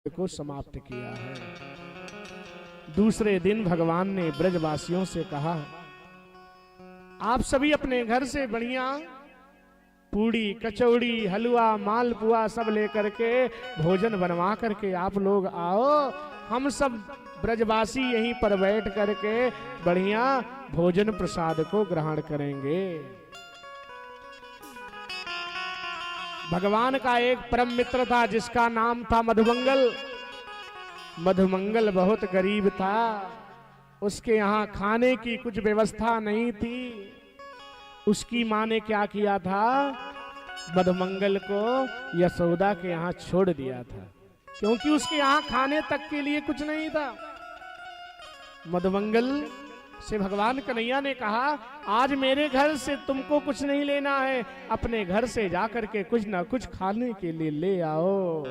को समाप्त किया है। दूसरे दिन भगवान ने ब्रजवासियों से कहा, आप सभी अपने घर से बढ़िया पूड़ी कचौड़ी हलवा मालपुआ सब लेकर के भोजन बनवा करके आप लोग आओ। हम सब ब्रजवासी यहीं पर बैठ करके बढ़िया भोजन प्रसाद को ग्रहण करेंगे। भगवान का एक परम मित्र था जिसका नाम था मधुमंगल। मधुमंगल बहुत गरीब था, उसके यहाँ खाने की कुछ व्यवस्था नहीं थी। उसकी माँ ने क्या किया था, मधुमंगल को यशोदा के यहाँ छोड़ दिया था, क्योंकि उसके यहाँ खाने तक के लिए कुछ नहीं था। मधुमंगल से भगवान कन्हैया ने कहा, आज मेरे घर से तुमको कुछ नहीं लेना है, अपने घर से जाकर के कुछ ना कुछ खाने के लिए ले आओ।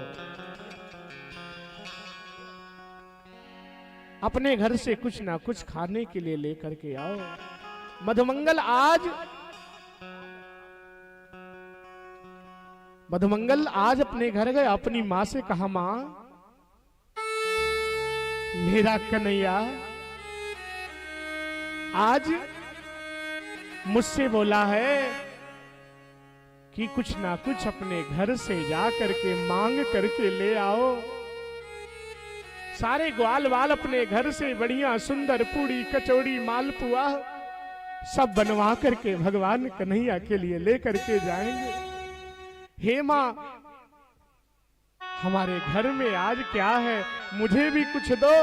अपने घर से कुछ ना कुछ खाने के लिए लेकर के आओ। मधुमंगल आज अपने घर गए, अपनी माँ से कहा, माँ मेरा कन्हैया आज मुझसे बोला है कि कुछ ना कुछ अपने घर से जा करके मांग करके ले आओ। सारे ग्वाल वाल अपने घर से बढ़िया सुंदर पूड़ी कचौड़ी मालपुआ सब बनवा करके भगवान कन्हैया के लिए लेकर के जाएंगे। हे माँ, हमारे घर में आज क्या है, मुझे भी कुछ दो,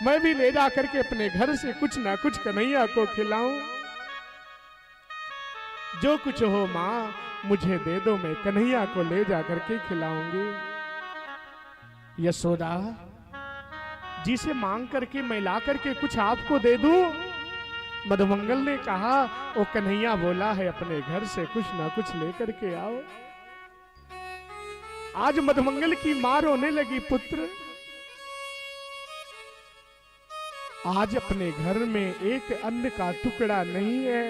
मैं भी ले जा करके अपने घर से कुछ ना कुछ कन्हैया को खिलाऊं। जो कुछ हो माँ मुझे दे दो, मैं कन्हैया को ले जा करके खिलाऊंगी। यशोदा जी से मांग करके मैं ला करके कुछ आपको दे दूं। मधुमंगल ने कहा, ओ कन्हैया बोला है अपने घर से कुछ ना कुछ लेकर के आओ। आज मधुमंगल की मां रोने लगी, पुत्र आज अपने घर में एक अन्न का टुकड़ा नहीं है,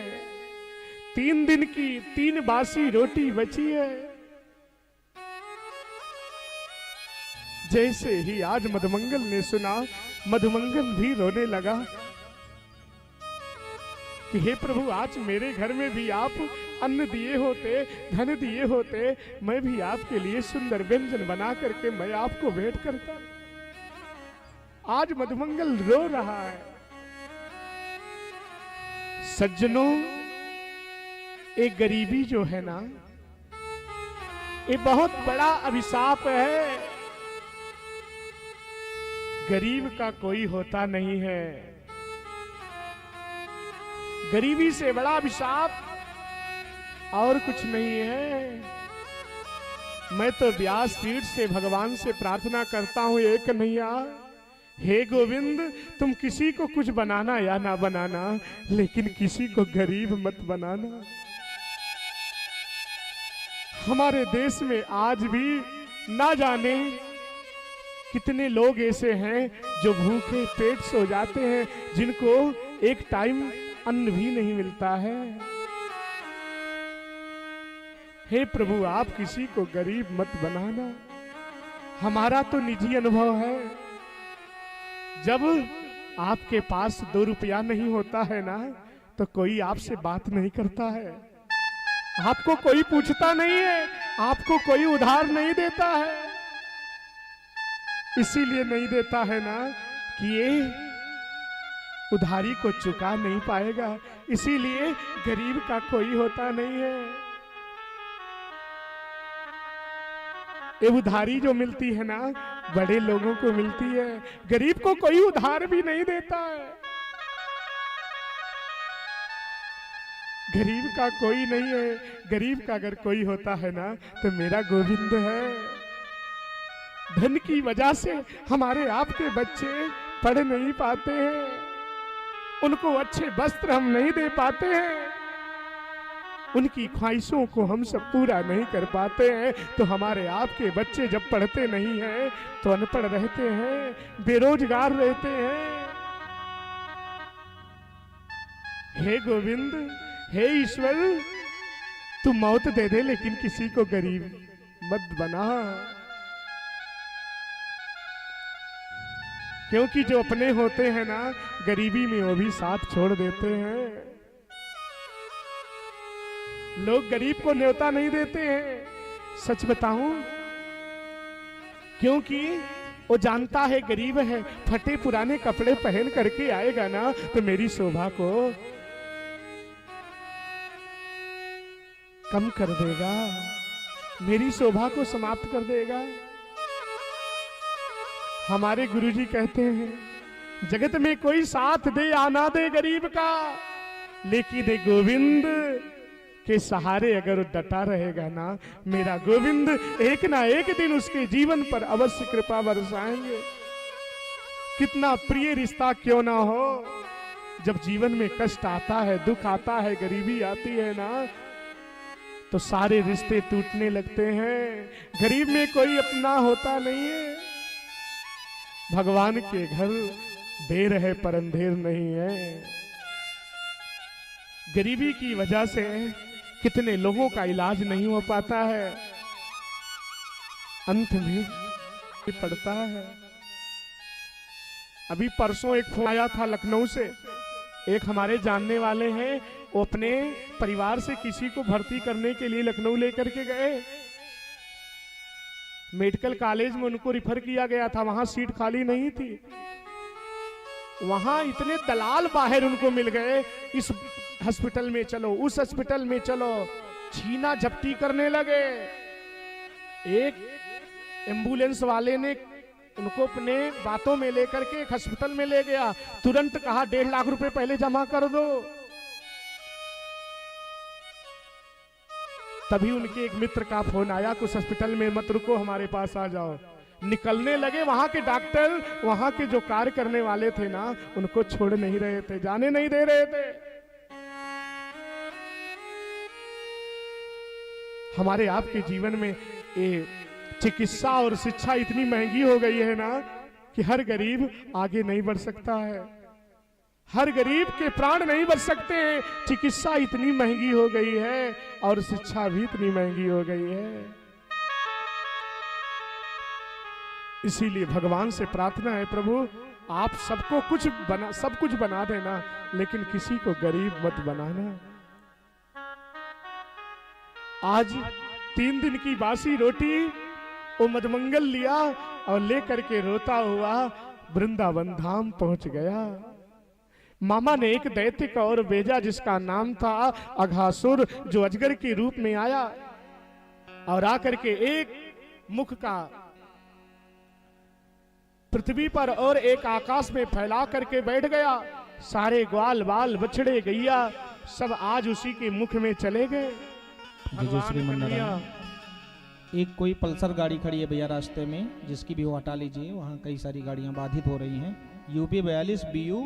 3 दिन की 3 बासी रोटी बची है। जैसे ही आज मधुमंगल ने सुना, मधुमंगल भी रोने लगा कि हे प्रभु, आज मेरे घर में भी आप अन्न दिए होते, धन दिए होते, मैं भी आपके लिए सुंदर व्यंजन बना करके मैं आपको भेंट करता। आज मधुमंगल रो रहा है। सज्जनों, एक गरीबी जो है ना, ये बहुत बड़ा अभिशाप है। गरीब का कोई होता नहीं है। गरीबी से बड़ा अभिशाप और कुछ नहीं है। मैं तो व्यास पीठ से भगवान से प्रार्थना करता हूं, एक कन्हैया, हे गोविंद, तुम किसी को कुछ बनाना या ना बनाना, लेकिन किसी को गरीब मत बनाना। हमारे देश में आज भी ना जाने कितने लोग ऐसे हैं जो भूखे पेट सो जाते हैं, जिनको एक टाइम अन्न भी नहीं मिलता है। हे प्रभु, आप किसी को गरीब मत बनाना। हमारा तो निजी अनुभव है, जब आपके पास 2 रुपया नहीं होता है ना, तो कोई आपसे बात नहीं करता है, आपको कोई पूछता नहीं है, आपको कोई उधार नहीं देता है। इसीलिए नहीं देता है ना कि ये उधारी को चुका नहीं पाएगा, इसीलिए गरीब का कोई होता नहीं है। ये उधारी जो मिलती है ना, बड़े लोगों को मिलती है, गरीब को कोई उधार भी नहीं देता है। गरीब का कोई नहीं है। गरीब का अगर कोई होता है ना, तो मेरा गोविंद है। धन की वजह से हमारे आपके बच्चे पढ़ नहीं पाते हैं, उनको अच्छे वस्त्र हम नहीं दे पाते हैं, उनकी ख्वाहिशों को हम सब पूरा नहीं कर पाते हैं। तो हमारे आपके बच्चे जब पढ़ते नहीं हैं तो अनपढ़ रहते हैं, बेरोजगार रहते हैं। हे गोविंद, हे ईश्वर, तू मौत दे दे, लेकिन किसी को गरीब मत बना। क्योंकि जो अपने होते हैं ना, गरीबी में वो भी साथ छोड़ देते हैं। लोग गरीब को न्योता नहीं देते हैं, सच बताऊं, क्योंकि वो जानता है गरीब है, फटे पुराने कपड़े पहन करके आएगा ना तो मेरी शोभा को कम कर देगा, मेरी शोभा को समाप्त कर देगा। हमारे गुरुजी कहते हैं जगत में कोई साथ दे आना दे गरीब का, लेकिन गोविंद के सहारे अगर डटा रहेगा ना, मेरा गोविंद एक ना एक दिन उसके जीवन पर अवश्य कृपा बरसाएंगे। कितना प्रिय रिश्ता क्यों ना हो, जब जीवन में कष्ट आता है, दुख आता है, गरीबी आती है ना, तो सारे रिश्ते टूटने लगते हैं। गरीब में कोई अपना होता नहीं है। भगवान के घर देर है पर अंधेर नहीं है। गरीबी की वजह से कितने लोगों का इलाज नहीं हो पाता है, अंत में पड़ता है। अभी परसों एक फोन आया था लखनऊ से, एक हमारे जानने वाले हैं, वो अपने परिवार से किसी को भर्ती करने के लिए लखनऊ लेकर के गए। मेडिकल कॉलेज में उनको रिफर किया गया था, वहां सीट खाली नहीं थी। वहां इतने दलाल बाहर उनको मिल गए, इस हॉस्पिटल में चलो, उस हॉस्पिटल में चलो, छीना झपटी करने लगे। एक एम्बुलेंस वाले ने उनको अपने बातों में लेकर के एक हॉस्पिटल में ले गया, तुरंत कहा 1.5 लाख रुपए पहले जमा कर दो। तभी उनके एक मित्र का फोन आया, कुछ हॉस्पिटल में मत रुको, हमारे पास आ जाओ। निकलने लगे, वहां के डॉक्टर, वहां के जो कार्य करने वाले थे ना, उनको छोड़ नहीं रहे थे, जाने नहीं दे रहे थे। हमारे आपके जीवन में ये चिकित्सा और शिक्षा इतनी महंगी हो गई है ना कि हर गरीब आगे नहीं बढ़ सकता है, हर गरीब के प्राण नहीं बच सकते हैं। चिकित्सा इतनी महंगी हो गई है और शिक्षा भी इतनी महंगी हो गई है। इसीलिए भगवान से प्रार्थना है, प्रभु आप सब कुछ बना देना, लेकिन किसी को गरीब मत बनाना। आज 3 दिन की बासी रोटी वो मदमंगल लिया और लेकर के रोता हुआ वृंदावन धाम पहुंच गया। मामा ने एक दैत्य का और भेजा जिसका नाम था अघासुर, जो अजगर के रूप में आया और आकर के एक मुख का पृथ्वी पर और एक आकाश में फैला करके बैठ गया। सारे ग्वाल बाल बछड़े गैया सब आज उसी के मुख में चले गए। एक कोई पल्सर गाड़ी खड़ी है भैया रास्ते में, जिसकी भी वो हटा लीजिए, वहाँ कई सारी गाड़ियाँ बाधित हो रही हैं। यूपी 42 BU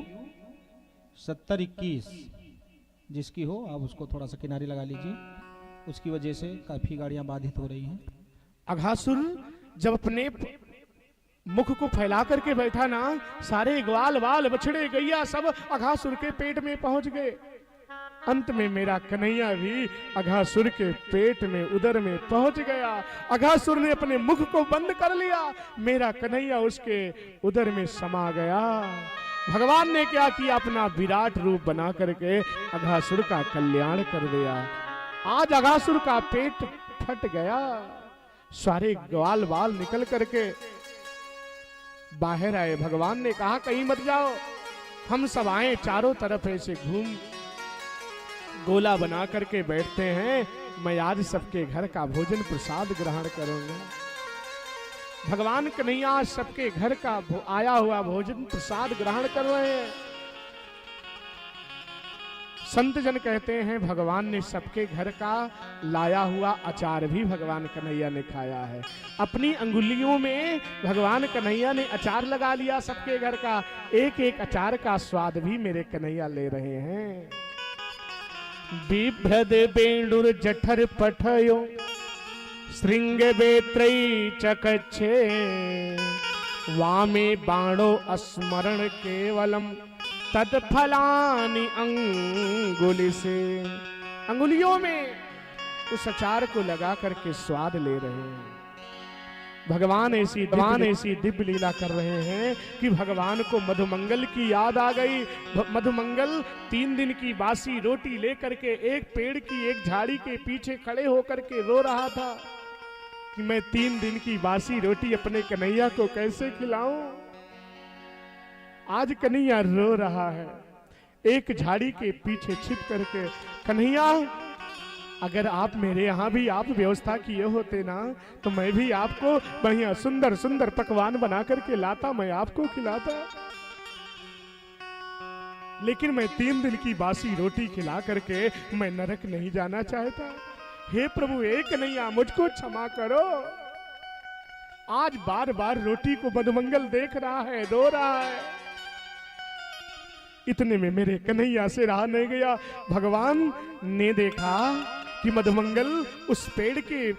7021 जिसकी हो आप उसको थोड़ा सा किनारे लगा लीजिए, उसकी वजह से काफी गाड़ियाँ बाधित हो रही हैं। अघासुर जब अपने मुख को फैला करके बैठा ना, सारे ग्वाल बाल बछड़े गैया सब अघासुर के पेट में पहुंच गए। अंत में मेरा कन्हैया भी अघासुर के पेट में, उदर में पहुंच गया। अघासुर ने अपने मुख को बंद कर लिया, मेरा कन्हैया उसके उदर में समा गया। भगवान ने क्या किया, अपना विराट रूप बना करके अघासुर का कल्याण कर दिया। आज अघासुर का पेट फट गया, सारे ग्वाल बाल निकल करके बाहर आए। भगवान ने कहा कहीं मत जाओ, हम सब आए, चारों तरफ ऐसे घूम गोला बना करके बैठते हैं, मैं आज सबके घर का भोजन प्रसाद ग्रहण करूंगा। भगवान कन्हैया सबके घर का आया हुआ भोजन प्रसाद ग्रहण कर रहे हैं। संत जन कहते हैं भगवान ने सबके घर का लाया हुआ अचार भी भगवान कन्हैया ने खाया है। अपनी अंगुलियों में भगवान कन्हैया ने अचार लगा लिया सबके घर का, एक एक अचार का स्वाद भी मेरे कन्हैया ले रहे हैं। बिभ्रद बेणुर जठर पठयो श्रृंग बेत्रई चकच्छे वामे बाणो स्मरण केवलम तत्फलानि अंगुली से। अंगुलियों में उस अचार को लगा करके स्वाद ले रहे हैं। भगवान ऐसी दिव्य लीला कर रहे हैं कि भगवान को मधुमंगल की याद आ गई। मधुमंगल 3 दिन की बासी रोटी लेकर के एक पेड़ की एक झाड़ी के पीछे खड़े होकर के रो रहा था कि मैं 3 दिन की बासी रोटी अपने कन्हैया को कैसे खिलाऊं। आज कन्हैया रो रहा है एक झाड़ी के पीछे छिप करके। कन्हैया, अगर आप मेरे यहाँ भी आप व्यवस्था किए होते ना तो मैं भी आपको बढ़िया सुंदर सुंदर पकवान बना करके लाता, मैं आपको खिलाता। लेकिन मैं 3 दिन की बासी रोटी खिला करके मैं नरक नहीं जाना चाहता। हे प्रभु, एक कन्हैया मुझको क्षमा करो। आज बार बार रोटी को मधुमंगल देख रहा है, रो रहा है। इतने में मेरे कन्हैया से रहा नहीं गया। भगवान ने देखा कि मधुमंगल उस पेड़ के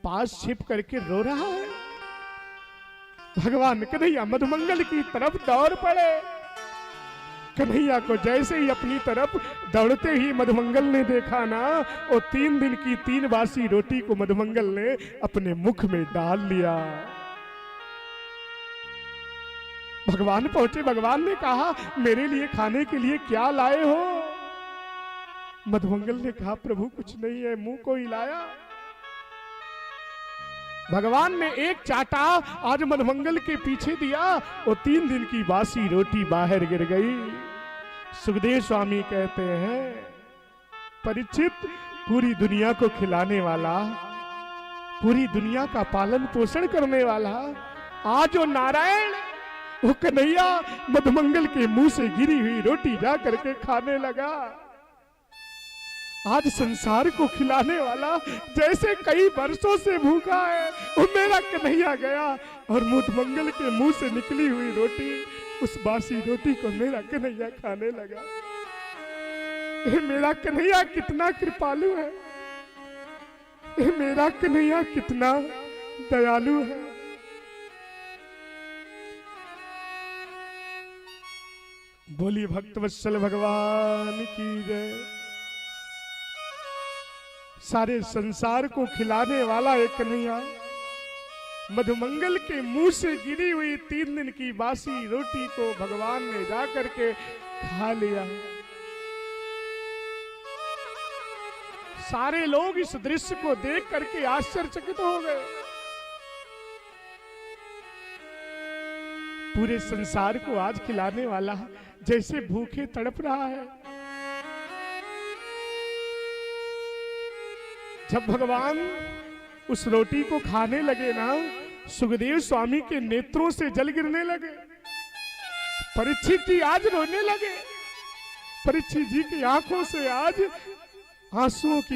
पास छिप करके रो रहा है। भगवान कन्हैया मधुमंगल की तरफ दौड़ पड़े। कन्हैया को जैसे ही अपनी तरफ दौड़ते ही मधुमंगल ने देखा ना, वो 3 दिन की 3 बासी रोटी को मधुमंगल ने अपने मुख में डाल लिया। भगवान पहुंचे, भगवान ने कहा मेरे लिए खाने के लिए क्या लाए हो। मधुमंगल ने कहा प्रभु कुछ नहीं है, मुंह को हिलाया। भगवान ने एक चाटा आज मधुमंगल के पीछे दिया, वो 3 दिन की बासी रोटी बाहर गिर गई। सुखदेव स्वामी कहते हैं परीक्षित पूरी दुनिया को खिलाने वाला, पूरी दुनिया का पालन पोषण करने वाला, आज वो नारायण वो कन्हैया मधुमंगल के मुंह से गिरी हुई रोटी जा करके खाने लगा। आज संसार को खिलाने वाला जैसे कई वर्षों से भूखा है, वो मेरा कन्हैया गया और मधुमंगल के मुंह से निकली हुई रोटी, उस बासी रोटी को मेरा कन्हैया खाने लगा। मेरा कन्हैया कितना कृपालु है, मेरा कन्हैया कितना दयालु है। बोली भक्तवत्सल भगवान की जय। सारे संसार को खिलाने वाला एक कन्हैया मधुमंगल के मुंह से गिरी हुई 3 दिन की बासी रोटी को भगवान ने जा करके खा लिया। सारे लोग इस दृश्य को देख करके आश्चर्यचकित हो गए। पूरे संसार को आज खिलाने वाला जैसे भूखे तड़प रहा है। जब भगवान उस रोटी को खाने लगे ना, सुखदेव स्वामी के नेत्रों से जल गिरने लगे। परीक्षित जी आज रोने लगे। परीक्षित जी की आंखों से आज आंसुओं की